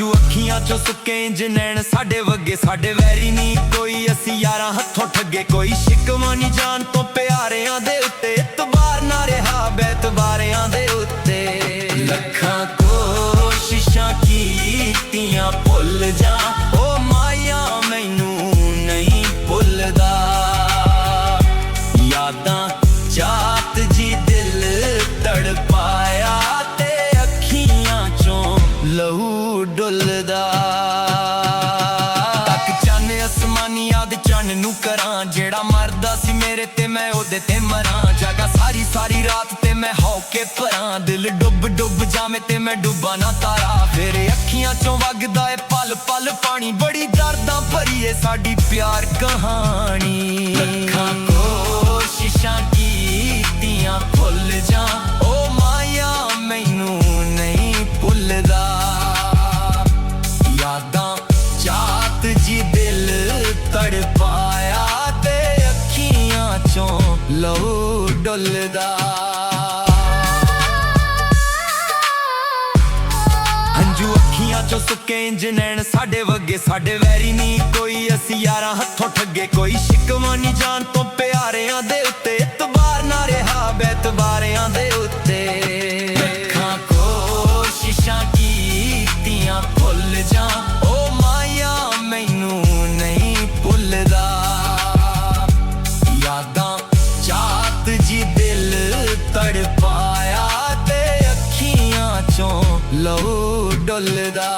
ਹੰਝੂ ਅੱਖੀਆਂ ਚੋਂ ਸੁੱਕੇ ਇੰਜ ਨੈਣ ਸਾਡੇ ਵਗੇ ਸਾਡੇ ਵੈਰੀ ਨਹੀਂ ਕੋਈ ਅਸੀਂ ਯਾਰਾਂ ਹੱਥੋਂ ਠੱਗੇ ਕੋਈ ਸ਼ਿਕਵਾ ਨਹੀਂ ਜਾਨ ਤੋਂ ਪਿਆਰਿਆਂ ਦੇ ਉੱਤੇ ਇਤਬਾਰ ਨਾ ਰਿਹਾ ਬੇਤਬਾਰਿਆਂ ਦੇ ਉੱਤੇ ਲੱਖਾਂ ਕੋਸ਼ਿਸ਼ਾਂ ਕੀਤੀਆਂ ਭੁੱਲ ਜਾ ਉਹ ਮਾਇਆ ਮੈਨੂੰ ਨਹੀਂ ਭੁੱਲਦਾ ਯਾਦਾਂ ਜਾਤ ਜੀ ਦਿਲ ਤੜਪਾਇਆ ਤੇ ਅੱਖੀਆਂ ਚੋਂ ਲਹੂ ਡੁੱਲਦਾ ਤੱਕ ਚੰਨ ਅਸਮਾਨੀ ਯਾਦ ਚੰਨ ਨੂੰ ਕਰਾਂ ਜਿਹੜਾ ਮਰਦਾ ਸੀ ਮੇਰੇ ਤੇ ਮੈਂ ਉਹਦੇ ਤੇ ਮਰਾਂ ਜਾਗਾ ਸਾਰੀ ਸਾਰੀ ਰਾਤ ਤੇ ਮੈਂ ਹੋ ਕੇ ਭਰਾਂ ਦਿਲ ਡੁੱਬ ਡੁੱਬ ਜਾਵੇਂ ਤੇ ਮੈਂ ਡੁੱਬਾ ਨਾ ਤਾਰਾ ਫਿਰ ਅੱਖੀਆਂ ਚੋਂ ਵਗਦਾ ਏ ਪਲ ਪਲ ਪਾਣੀ ਬੜੀ ਦਰਦਾਂ ਭਰੀ ਏ ਸਾਡੀ ਪਿਆਰ ਕਹਾਣੀ ਲੱਖਾਂ ਕੋਸ਼ਿਸ਼ਾਂ ਕੀਤੀਆਂ ਭੁੱਲ ਜਾ ਉਹ ਮਾਇਆ ਮੈਨੂੰ ਨਹੀਂ ਭੁੱਲਦਾ ਯਾਦਾਂ ਜਾਤ ਜੀ ਦਿਲ ਤੜਪਾਇਆ ਤੇ ਅੱਖੀਆਂ ਚੋਂ ਲਹੂ ਡੁੱਲਦਾ ਹੰਝੂ ਅੱਖੀਆਂ ਚੋਂ ਸੁੱਕੇ ਇੰਜ ਨੈਣ ਸਾਡੇ ਵਗੇ ਸਾਡੇ ਵੈਰੀ ਨਹੀਂ ਕੋਈ ਅਸੀਂ ਯਾਰਾਂ ਹੱਥੋਂ ਠੱਗੇ ਕੋਈ ਸ਼ਿਕਵਾ ਨਹੀਂ ਜਾਨ ਤੋਂ ਪਿਆਰਿਆਂ ਦੇ ਉੱਤੇ ਇਤਬਾਰ ਨਾ ਰਿਹਾ ਬੇਤਬਾਰਿਆਂ ਦੇ ਉੱਤੇ ਲੱਖਾਂ ਕੋਸ਼ਿਸ਼ਾਂ ਕੀਤੀਆਂ ਭੁੱਲ ਜਾ ਉਹ ਮਾਇਆ ਮੈਨੂੰ ਨਹੀਂ ਭੁੱਲਦਾ ਯਾਦਾਂ ਜਾਤ ਜੀ ਦਿਲ ਤੜਪਾਇਆ ਤੇ ਅੱਖੀਆਂ ਚੋਂ ਲਹੂ ਡੁੱਲਦਾ